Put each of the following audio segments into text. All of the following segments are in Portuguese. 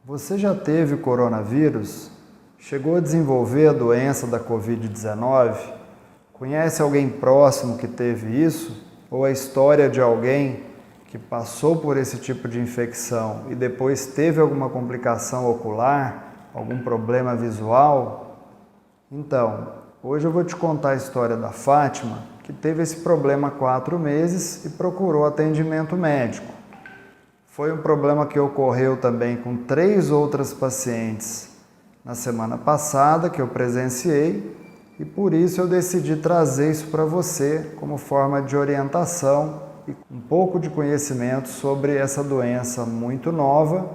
Você já teve coronavírus? Chegou a desenvolver a doença da Covid-19? Conhece alguém próximo que teve isso? Ou a história de alguém que passou por esse tipo de infecção e depois teve alguma complicação ocular, algum problema visual? Então, hoje eu vou te contar a história da Fátima, que teve esse problema há 4 meses e procurou atendimento médico. Foi um problema que ocorreu também com 3 outras pacientes na semana passada, que eu presenciei, e por isso eu decidi trazer isso para você como forma de orientação e um pouco de conhecimento sobre essa doença muito nova,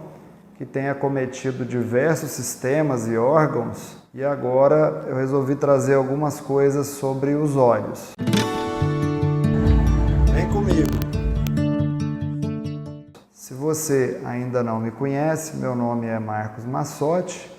que tem acometido diversos sistemas e órgãos, e agora eu resolvi trazer algumas coisas sobre os olhos. Vem comigo! Se você ainda não me conhece, meu nome é Marcos Massotti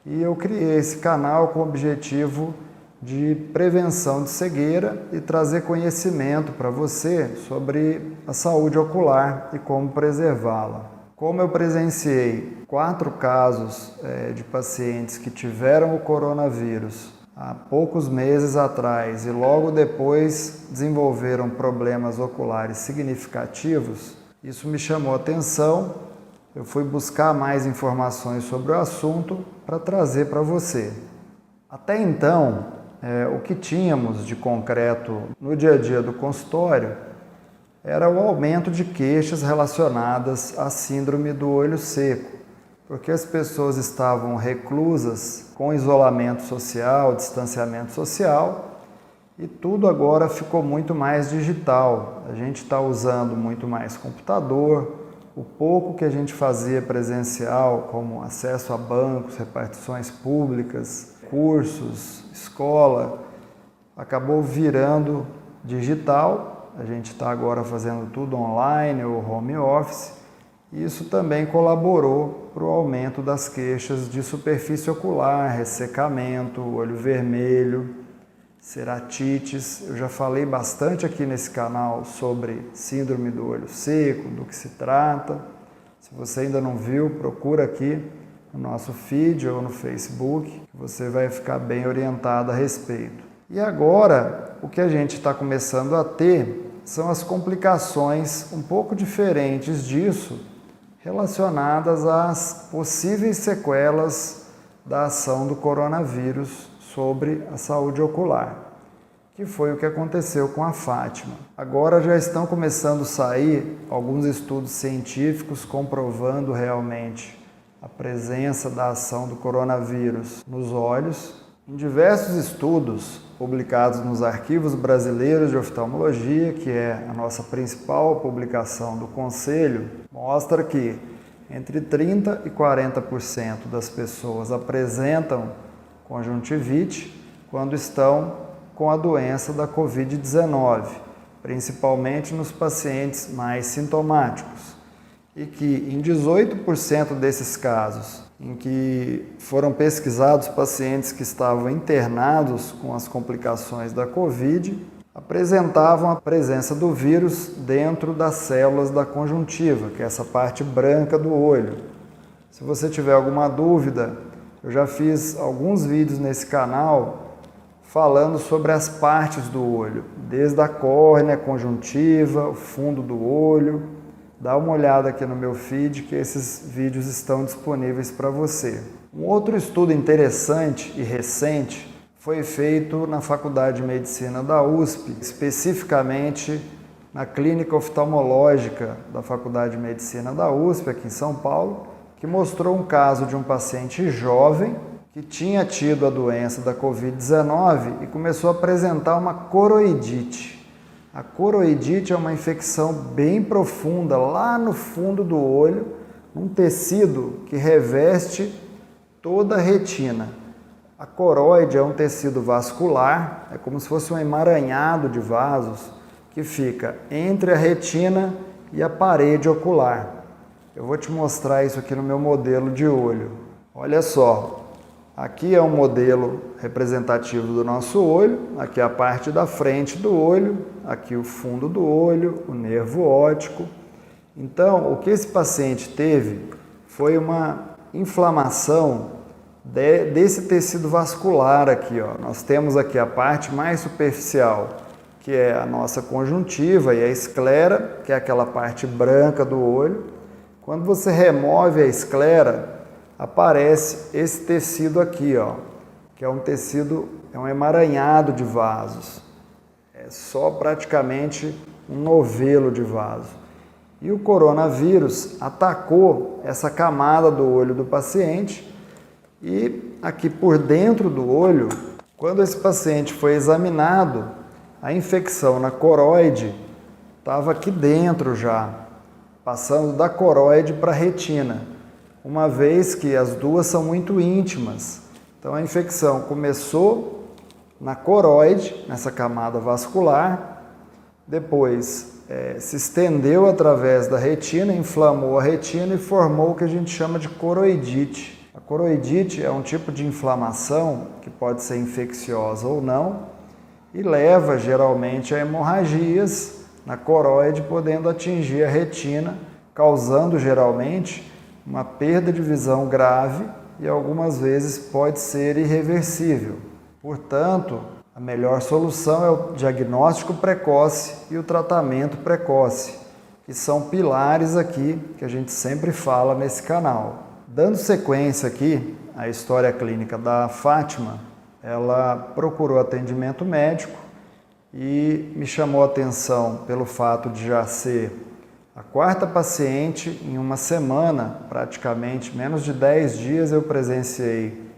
e eu criei esse canal com o objetivo de prevenção de cegueira e trazer conhecimento para você sobre a saúde ocular e como preservá-la. Como eu presenciei 4 casos de pacientes que tiveram o coronavírus há poucos meses atrás e logo depois desenvolveram problemas oculares significativos, isso me chamou a atenção, eu fui buscar mais informações sobre o assunto para trazer para você. Até então, o que tínhamos de concreto no dia a dia do consultório era o aumento de queixas relacionadas à síndrome do olho seco, porque as pessoas estavam reclusas com isolamento social, distanciamento social, e tudo agora ficou muito mais digital. A gente está usando muito mais computador, o pouco que a gente fazia presencial, como acesso a bancos, repartições públicas, cursos, escola, acabou virando digital. A gente está agora fazendo tudo online ou home office. E isso também colaborou para o aumento das queixas de superfície ocular, ressecamento, olho vermelho, ceratites. Eu já falei bastante aqui nesse canal sobre síndrome do olho seco, do que se trata. Se você ainda não viu, procura aqui no nosso feed ou no Facebook, que você vai ficar bem orientado a respeito. E agora, o que a gente está começando a ter são as complicações um pouco diferentes disso, relacionadas às possíveis sequelas da ação do coronavírus sobre a saúde ocular, que foi o que aconteceu com a Fátima. Agora já estão começando a sair alguns estudos científicos comprovando realmente a presença da ação do coronavírus nos olhos. Em diversos estudos publicados nos Arquivos Brasileiros de Oftalmologia, que é a nossa principal publicação do Conselho, mostra que entre 30% e 40% das pessoas apresentam conjuntivite quando estão com a doença da Covid-19, principalmente nos pacientes mais sintomáticos, e que em 18% desses casos em que foram pesquisados pacientes que estavam internados com as complicações da Covid, apresentavam a presença do vírus dentro das células da conjuntiva, que é essa parte branca do olho. Se você tiver alguma dúvida, eu já fiz alguns vídeos nesse canal falando sobre as partes do olho, desde a córnea, conjuntiva, o fundo do olho. Dá uma olhada aqui no meu feed que esses vídeos estão disponíveis para você. Um outro estudo interessante e recente foi feito na Faculdade de Medicina da USP, especificamente na Clínica Oftalmológica da Faculdade de Medicina da USP, aqui em São Paulo, que mostrou um caso de um paciente jovem que tinha tido a doença da Covid-19 e começou a apresentar uma coroidite. A coroidite é uma infecção bem profunda lá no fundo do olho, um tecido que reveste toda a retina. A coroide é um tecido vascular, é como se fosse um emaranhado de vasos que fica entre a retina e a parede ocular. Eu vou te mostrar isso aqui no meu modelo de olho. Olha só. Aqui é um modelo representativo do nosso olho, aqui é a parte da frente do olho, aqui o fundo do olho, o nervo óptico. Então, o que esse paciente teve foi uma inflamação desse tecido vascular aqui, ó. Nós temos aqui a parte mais superficial, que é a nossa conjuntiva, e a esclera, que é aquela parte branca do olho. Quando você remove a esclera, aparece esse tecido aqui, ó, que é um tecido, é um emaranhado de vasos. É só praticamente um novelo de vaso. E o coronavírus atacou essa camada do olho do paciente e aqui por dentro do olho, quando esse paciente foi examinado, a infecção na coroide estava aqui dentro já, passando da coroide para a retina, uma vez que as duas são muito íntimas. Então a infecção começou na coroide, nessa camada vascular, depois se estendeu através da retina, inflamou a retina e formou o que a gente chama de coroidite. A coroidite é um tipo de inflamação que pode ser infecciosa ou não e leva geralmente a hemorragias na coroide, podendo atingir a retina, causando geralmente uma perda de visão grave e algumas vezes pode ser irreversível. Portanto, a melhor solução é o diagnóstico precoce e o tratamento precoce, que são pilares aqui que a gente sempre fala nesse canal. Dando sequência aqui à história clínica da Fátima, ela procurou atendimento médico e me chamou a atenção pelo fato de já ser a quarta paciente em uma semana, praticamente menos de 10 dias eu presenciei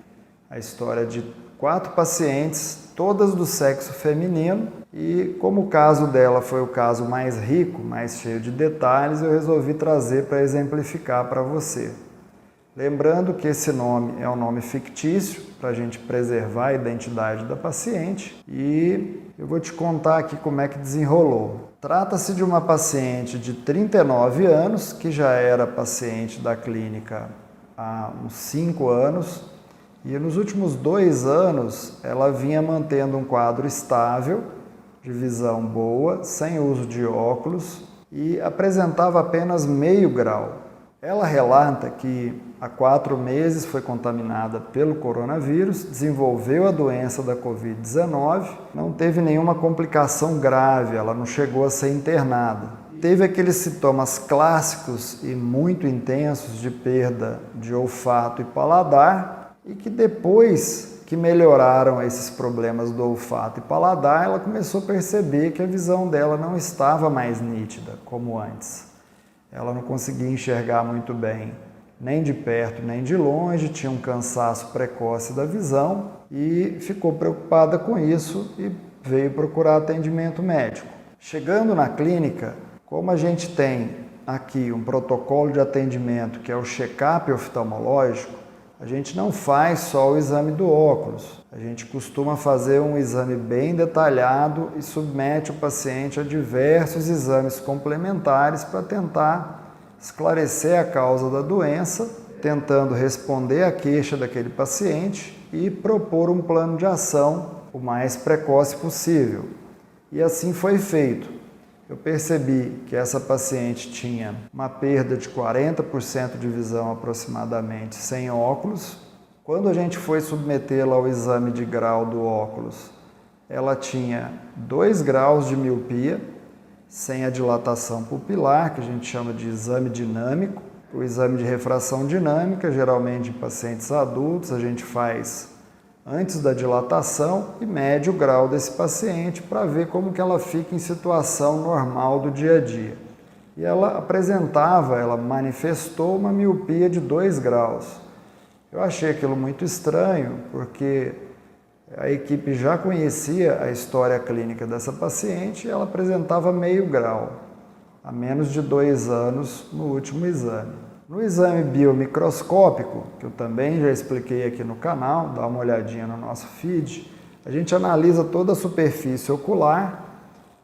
a história de 4 pacientes, todas do sexo feminino, e como o caso dela foi o caso mais rico, mais cheio de detalhes, eu resolvi trazer para exemplificar para você. Lembrando que esse nome é um nome fictício, para a gente preservar a identidade da paciente, e eu vou te contar aqui como é que desenrolou. Trata-se de uma paciente de 39 anos, que já era paciente da clínica há uns 5 anos, e nos últimos 2 anos ela vinha mantendo um quadro estável, de visão boa, sem uso de óculos, e apresentava apenas meio grau. Ela relata que há 4 meses foi contaminada pelo coronavírus, desenvolveu a doença da Covid-19, não teve nenhuma complicação grave, ela não chegou a ser internada. Teve aqueles sintomas clássicos e muito intensos de perda de olfato e paladar, e que depois que melhoraram esses problemas do olfato e paladar, ela começou a perceber que a visão dela não estava mais nítida como antes. Ela não conseguia enxergar muito bem, nem de perto nem de longe, tinha um cansaço precoce da visão e ficou preocupada com isso e veio procurar atendimento médico. Chegando na clínica, como a gente tem aqui um protocolo de atendimento que é o check-up oftalmológico, a gente não faz só o exame do óculos, a gente costuma fazer um exame bem detalhado e submete o paciente a diversos exames complementares para tentar esclarecer a causa da doença, tentando responder à queixa daquele paciente e propor um plano de ação o mais precoce possível. E assim foi feito. Eu percebi que essa paciente tinha uma perda de 40% de visão aproximadamente sem óculos. Quando a gente foi submetê-la ao exame de grau do óculos, ela tinha 2 graus de miopia, sem a dilatação pupilar, que a gente chama de exame dinâmico. O exame de refração dinâmica, geralmente em pacientes adultos, a gente faz antes da dilatação e mede o grau desse paciente para ver como que ela fica em situação normal do dia a dia. E ela manifestou uma miopia de 2 graus. Eu achei aquilo muito estranho, porque a equipe já conhecia a história clínica dessa paciente e ela apresentava meio grau, há menos de 2 anos no último exame. No exame biomicroscópico, que eu também já expliquei aqui no canal, dá uma olhadinha no nosso feed, a gente analisa toda a superfície ocular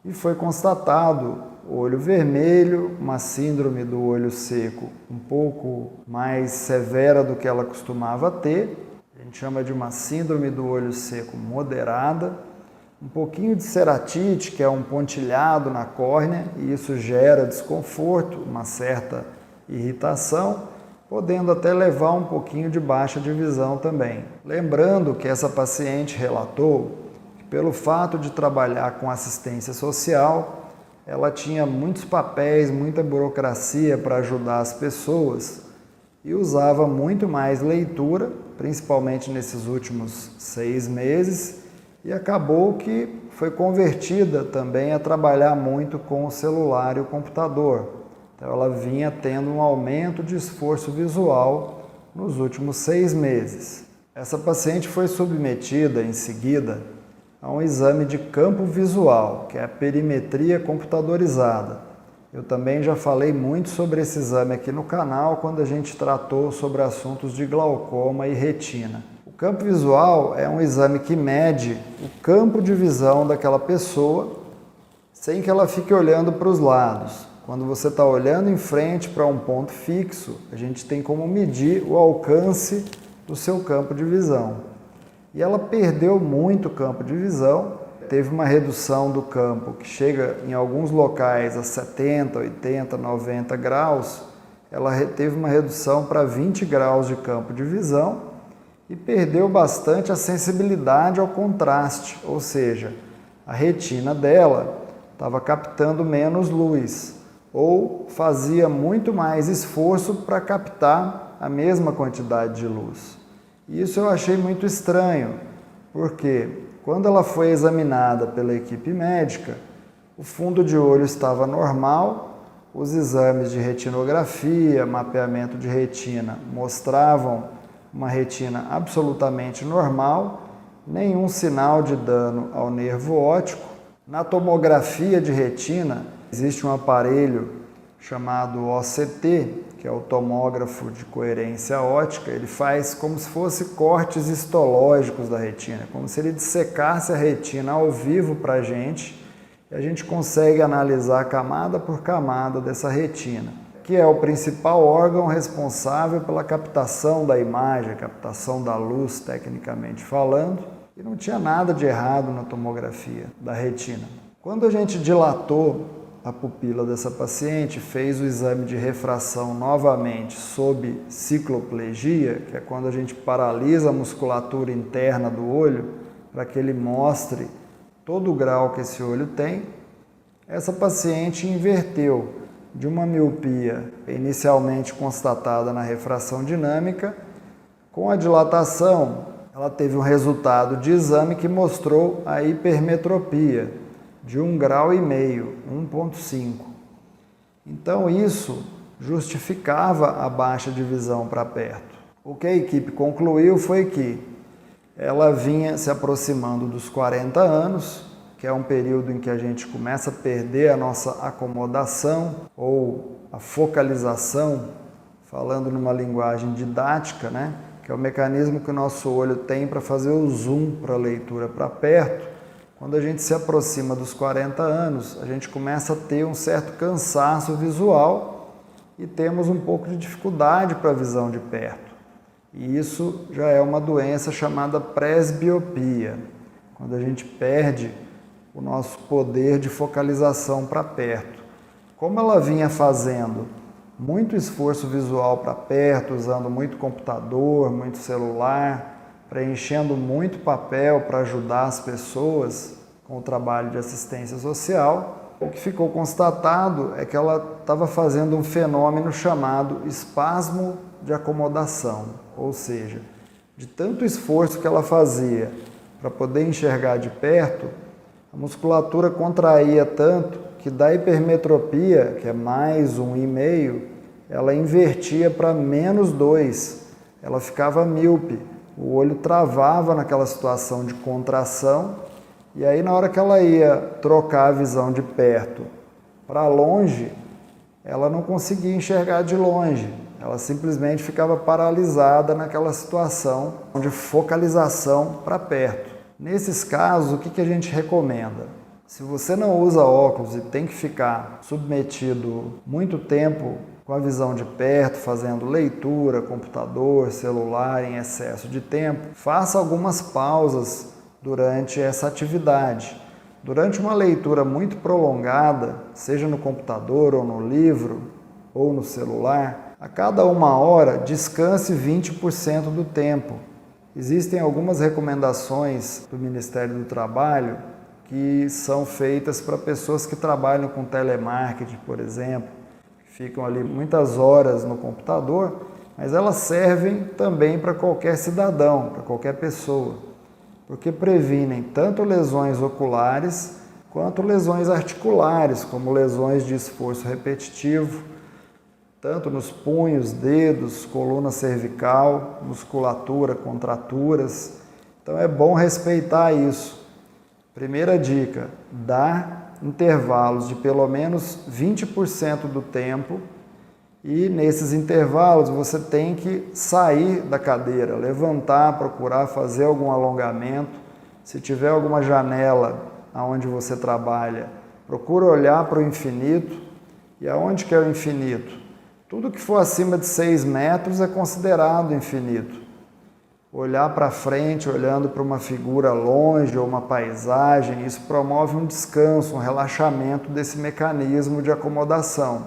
e foi constatado olho vermelho, uma síndrome do olho seco um pouco mais severa do que ela costumava ter, a gente chama de uma síndrome do olho seco moderada, um pouquinho de ceratite, que é um pontilhado na córnea, e isso gera desconforto, uma certa irritação, podendo até levar um pouquinho de baixa de visão também. Lembrando que essa paciente relatou que, pelo fato de trabalhar com assistência social, ela tinha muitos papéis, muita burocracia para ajudar as pessoas e usava muito mais leitura, principalmente nesses últimos 6 meses, e acabou que foi convertida também a trabalhar muito com o celular e o computador. Então ela vinha tendo um aumento de esforço visual nos últimos 6 meses. Essa paciente foi submetida em seguida a um exame de campo visual, que é a perimetria computadorizada. Eu também já falei muito sobre esse exame aqui no canal quando a gente tratou sobre assuntos de glaucoma e retina. O campo visual é um exame que mede o campo de visão daquela pessoa sem que ela fique olhando para os lados. Quando você está olhando em frente para um ponto fixo, a gente tem como medir o alcance do seu campo de visão. E ela perdeu muito campo de visão, teve uma redução do campo que chega em alguns locais a 70, 80, 90 graus, ela teve uma redução para 20 graus de campo de visão e perdeu bastante a sensibilidade ao contraste, ou seja, a retina dela estava captando menos luz ou fazia muito mais esforço para captar a mesma quantidade de luz. Isso eu achei muito estranho, porque quando ela foi examinada pela equipe médica, o fundo de olho estava normal, os exames de retinografia, mapeamento de retina mostravam uma retina absolutamente normal, nenhum sinal de dano ao nervo óptico. Na tomografia de retina, existe um aparelho chamado OCT, que é o tomógrafo de coerência óptica. Ele faz como se fosse cortes histológicos da retina, como se ele dissecasse a retina ao vivo para a gente, e a gente consegue analisar camada por camada dessa retina, que é o principal órgão responsável pela captação da imagem, captação da luz, tecnicamente falando, e não tinha nada de errado na tomografia da retina. Quando a gente dilatou a pupila dessa paciente, fez o exame de refração novamente sob cicloplegia, que é quando a gente paralisa a musculatura interna do olho para que ele mostre todo o grau que esse olho tem, essa paciente inverteu de uma miopia inicialmente constatada na refração dinâmica. Com a dilatação, ela teve um resultado de exame que mostrou a hipermetropia de 1,5 grau, 1,5. Então isso justificava a baixa de visão para perto. O que a equipe concluiu foi que ela vinha se aproximando dos 40 anos, que é um período em que a gente começa a perder a nossa acomodação ou a focalização, falando numa linguagem didática, né? Que é o mecanismo que o nosso olho tem para fazer o zoom para a leitura para perto. Quando a gente se aproxima dos 40 anos, a gente começa a ter um certo cansaço visual e temos um pouco de dificuldade para a visão de perto. E isso já é uma doença chamada presbiopia, quando a gente perde o nosso poder de focalização para perto. Como ela vinha fazendo muito esforço visual para perto, usando muito computador, muito celular, preenchendo muito papel para ajudar as pessoas com o trabalho de assistência social, o que ficou constatado é que ela estava fazendo um fenômeno chamado espasmo de acomodação, ou seja, de tanto esforço que ela fazia para poder enxergar de perto, a musculatura contraía tanto que da hipermetropia, que é mais 1,5, ela invertia para -2, ela ficava míope, o olho travava naquela situação de contração, e aí na hora que ela ia trocar a visão de perto para longe, ela não conseguia enxergar de longe, ela simplesmente ficava paralisada naquela situação de focalização para perto. Nesses casos, o que a gente recomenda? Se você não usa óculos e tem que ficar submetido muito tempo com a visão de perto, fazendo leitura, computador, celular em excesso de tempo, faça algumas pausas durante essa atividade. Durante uma leitura muito prolongada, seja no computador ou no livro ou no celular, A cada 1 hora, descanse 20% do tempo. Existem algumas recomendações do Ministério do Trabalho que são feitas para pessoas que trabalham com telemarketing, por exemplo, que ficam ali muitas horas no computador, mas elas servem também para qualquer cidadão, para qualquer pessoa, porque previnem tanto lesões oculares quanto lesões articulares, como lesões de esforço repetitivo, tanto nos punhos, dedos, coluna cervical, musculatura, contraturas. Então é bom respeitar isso. Primeira dica, dar intervalos de pelo menos 20% do tempo e nesses intervalos você tem que sair da cadeira, levantar, procurar fazer algum alongamento. Se tiver alguma janela onde você trabalha, procura olhar para o infinito. E aonde que é o infinito? Tudo que for acima de 6 metros é considerado infinito. Olhar para frente, olhando para uma figura longe ou uma paisagem, isso promove um descanso, um relaxamento desse mecanismo de acomodação.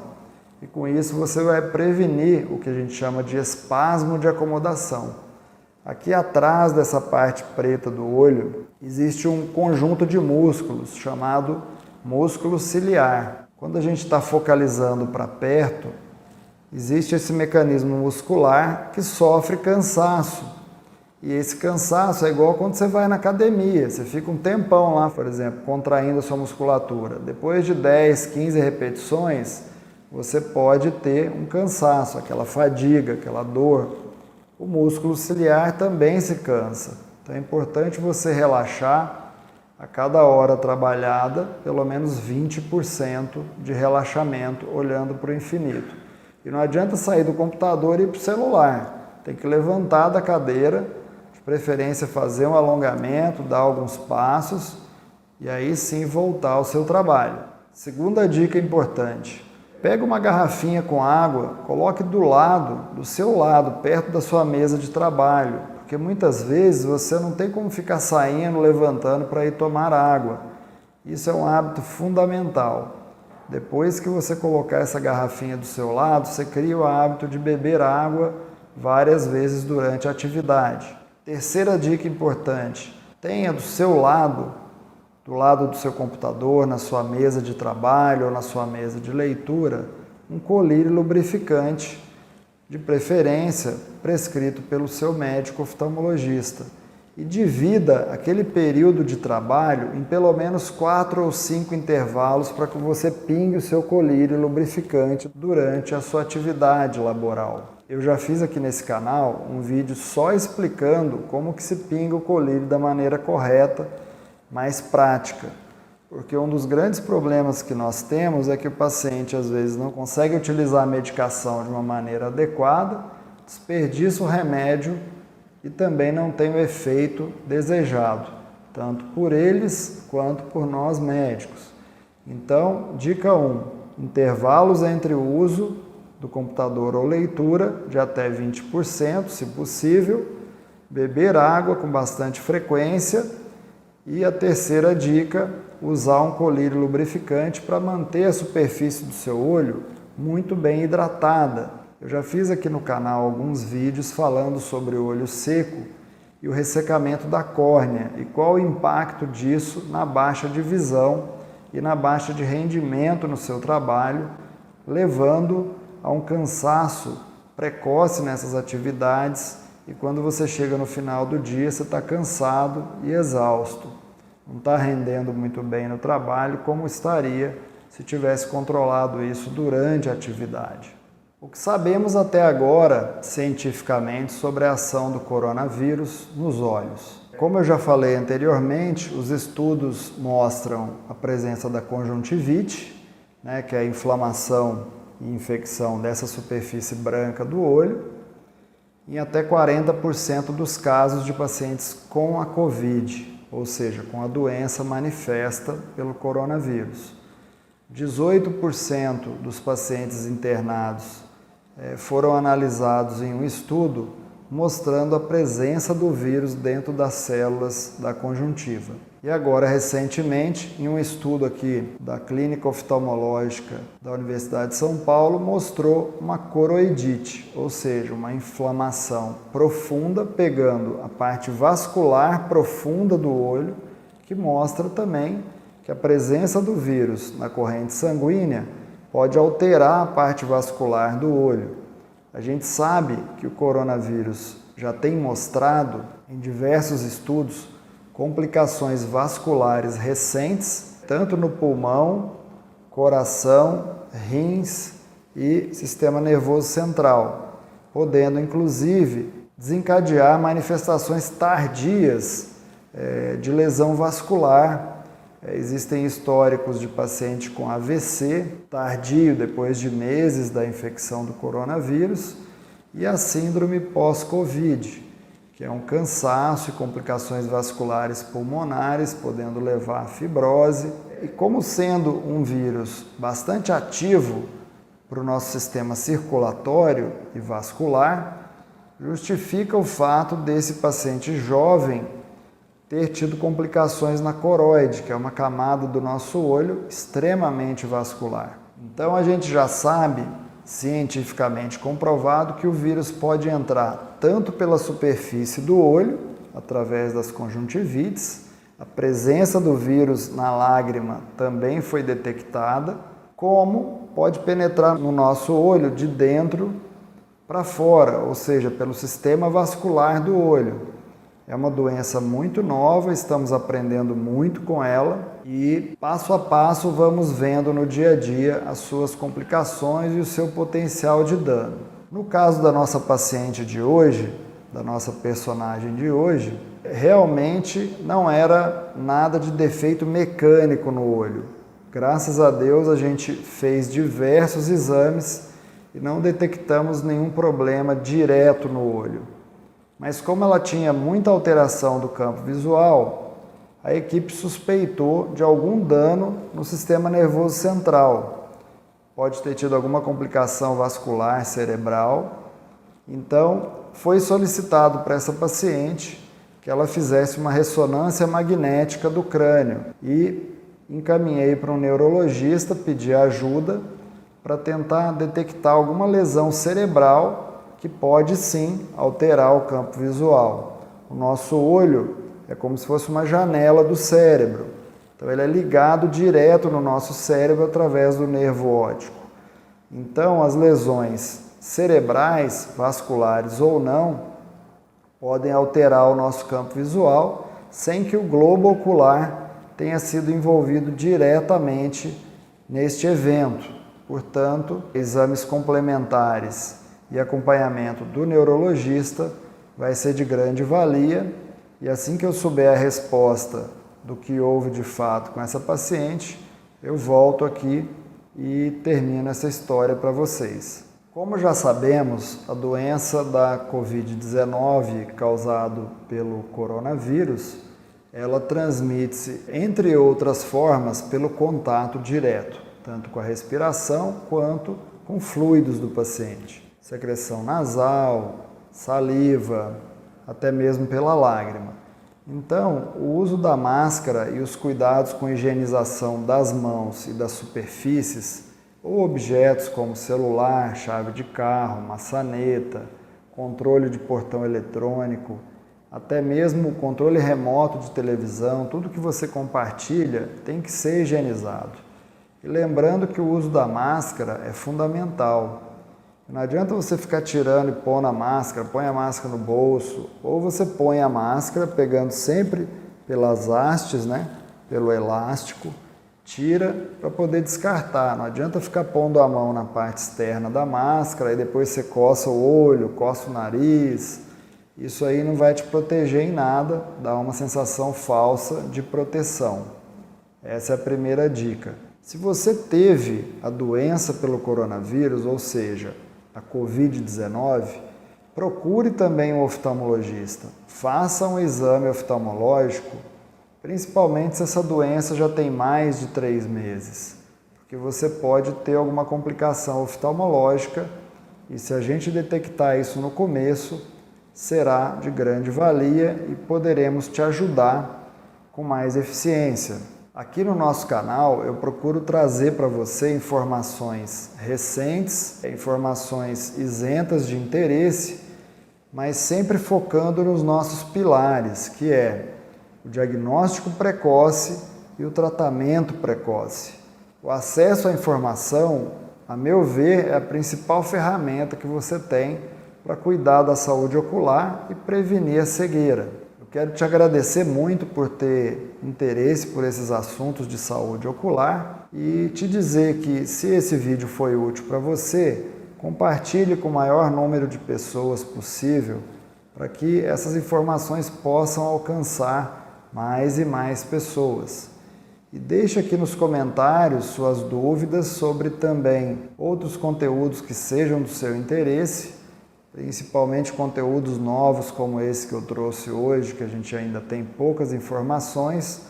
E com isso você vai prevenir o que a gente chama de espasmo de acomodação. Aqui atrás dessa parte preta do olho, existe um conjunto de músculos chamado músculo ciliar. Quando a gente está focalizando para perto, existe esse mecanismo muscular que sofre cansaço. E esse cansaço é igual quando você vai na academia. Você fica um tempão lá, por exemplo, contraindo a sua musculatura. Depois de 10, 15 repetições, você pode ter um cansaço, aquela fadiga, aquela dor. O músculo ciliar também se cansa. Então é importante você relaxar a cada hora trabalhada, pelo menos 20% de relaxamento, olhando para o infinito. E não adianta sair do computador e ir para o celular. Tem que levantar da cadeira, de preferência fazer um alongamento, dar alguns passos e aí sim voltar ao seu trabalho. Segunda dica importante. Pega uma garrafinha com água, coloque do seu lado, perto da sua mesa de trabalho, porque muitas vezes você não tem como ficar saindo, levantando para ir tomar água. Isso é um hábito fundamental. Depois que você colocar essa garrafinha do seu lado, você cria o hábito de beber água várias vezes durante a atividade. Terceira dica importante, tenha do seu lado, do lado do seu computador, na sua mesa de trabalho ou na sua mesa de leitura, um colírio lubrificante, de preferência prescrito pelo seu médico oftalmologista. E divida aquele período de trabalho em pelo menos 4 ou 5 intervalos para que você pingue o seu colírio lubrificante durante a sua atividade laboral. Eu já fiz aqui nesse canal um vídeo só explicando como que se pinga o colírio da maneira correta, mais prática. Porque um dos grandes problemas que nós temos é que o paciente às vezes não consegue utilizar a medicação de uma maneira adequada, desperdiça o remédio e também não tem o efeito desejado, tanto por eles quanto por nós médicos. Então, dica 1, intervalos entre o uso do computador ou leitura de até 20%, se possível, beber água com bastante frequência e a terceira dica, usar um colírio lubrificante para manter a superfície do seu olho muito bem hidratada. Eu já fiz aqui no canal alguns vídeos falando sobre o olho seco e o ressecamento da córnea e qual o impacto disso na baixa de visão e na baixa de rendimento no seu trabalho, levando a um cansaço precoce nessas atividades e quando você chega no final do dia você está cansado e exausto. Não está rendendo muito bem no trabalho como estaria se tivesse controlado isso durante a atividade. O que sabemos até agora, cientificamente, sobre a ação do coronavírus nos olhos? Como eu já falei anteriormente, os estudos mostram a presença da conjuntivite, que é a inflamação e infecção dessa superfície branca do olho, em até 40% dos casos de pacientes com a COVID, ou seja, com a doença manifesta pelo coronavírus. 18% dos pacientes internados foram analisados em um estudo mostrando a presença do vírus dentro das células da conjuntiva. E agora, recentemente, em um estudo aqui da Clínica Oftalmológica da Universidade de São Paulo, mostrou uma coroidite, ou seja, uma inflamação profunda pegando a parte vascular profunda do olho, que mostra também que a presença do vírus na corrente sanguínea pode alterar a parte vascular do olho. A gente sabe que o coronavírus já tem mostrado em diversos estudos complicações vasculares recentes, tanto no pulmão, coração, rins e sistema nervoso central, podendo inclusive desencadear manifestações tardias de lesão vascular. Existem históricos de paciente com AVC tardio, depois de meses da infecção do coronavírus, e a síndrome pós-Covid, que é um cansaço e complicações vasculares pulmonares, podendo levar a fibrose. E como sendo um vírus bastante ativo para o nosso sistema circulatório e vascular, justifica o fato desse paciente jovem ter tido complicações na coroide, que é uma camada do nosso olho extremamente vascular. Então a gente já sabe, cientificamente comprovado, que o vírus pode entrar tanto pela superfície do olho, através das conjuntivites, a presença do vírus na lágrima também foi detectada, como pode penetrar no nosso olho de dentro para fora, ou seja, pelo sistema vascular do olho. É uma doença muito nova, estamos aprendendo muito com ela e passo a passo vamos vendo no dia a dia as suas complicações e o seu potencial de dano. No caso da nossa paciente de hoje, da nossa personagem de hoje, realmente não era nada de defeito mecânico no olho. Graças a Deus a gente fez diversos exames e não detectamos nenhum problema direto no olho. Mas como ela tinha muita alteração do campo visual, a equipe suspeitou de algum dano no sistema nervoso central. Pode ter tido alguma complicação vascular cerebral. Então, foi solicitado para essa paciente que ela fizesse uma ressonância magnética do crânio e encaminhei para um neurologista, pedi ajuda para tentar detectar alguma lesão cerebral que pode sim alterar o campo visual. O nosso olho é como se fosse uma janela do cérebro. Então ele é ligado direto no nosso cérebro através do nervo óptico. Então as lesões cerebrais, vasculares ou não, podem alterar o nosso campo visual sem que o globo ocular tenha sido envolvido diretamente neste evento. Portanto, exames complementares e acompanhamento do neurologista vai ser de grande valia, e assim que eu souber a resposta do que houve de fato com essa paciente, eu volto aqui e termino essa história para vocês. Como já sabemos, a doença da Covid-19 causada pelo coronavírus, ela transmite-se, entre outras formas, pelo contato direto, tanto com a respiração quanto com fluidos do paciente. Secreção nasal, saliva, até mesmo pela lágrima. Então, o uso da máscara e os cuidados com a higienização das mãos e das superfícies, ou objetos como celular, chave de carro, maçaneta, controle de portão eletrônico, até mesmo o controle remoto de televisão, tudo que você compartilha tem que ser higienizado. E lembrando que o uso da máscara é fundamental. Não adianta você ficar tirando e pondo a máscara, põe a máscara no bolso, ou você põe a máscara pegando sempre pelas hastes, pelo elástico, tira para poder descartar. Não adianta ficar pondo a mão na parte externa da máscara e depois você coça o olho, coça o nariz. Isso aí não vai te proteger em nada, dá uma sensação falsa de proteção. Essa é a primeira dica. Se você teve a doença pelo coronavírus, ou seja, a Covid-19, procure também um oftalmologista. Faça um exame oftalmológico, principalmente se essa doença já tem mais de 3 meses, porque você pode ter alguma complicação oftalmológica e se a gente detectar isso no começo, será de grande valia e poderemos te ajudar com mais eficiência. Aqui no nosso canal eu procuro trazer para você informações recentes, informações isentas de interesse, mas sempre focando nos nossos pilares, que é o diagnóstico precoce e o tratamento precoce. O acesso à informação, a meu ver, é a principal ferramenta que você tem para cuidar da saúde ocular e prevenir a cegueira. Eu quero te agradecer muito por ter interesse por esses assuntos de saúde ocular e te dizer que, se esse vídeo foi útil para você, compartilhe com o maior número de pessoas possível para que essas informações possam alcançar mais e mais pessoas. E deixe aqui nos comentários suas dúvidas sobre também outros conteúdos que sejam do seu interesse, principalmente conteúdos novos como esse que eu trouxe hoje, que a gente ainda tem poucas informações,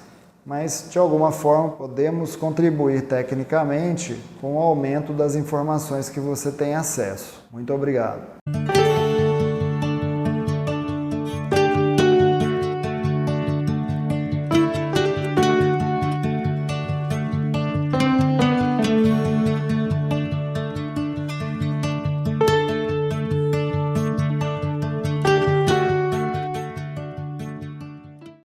mas de alguma forma podemos contribuir tecnicamente com o aumento das informações que você tem acesso. Muito obrigado.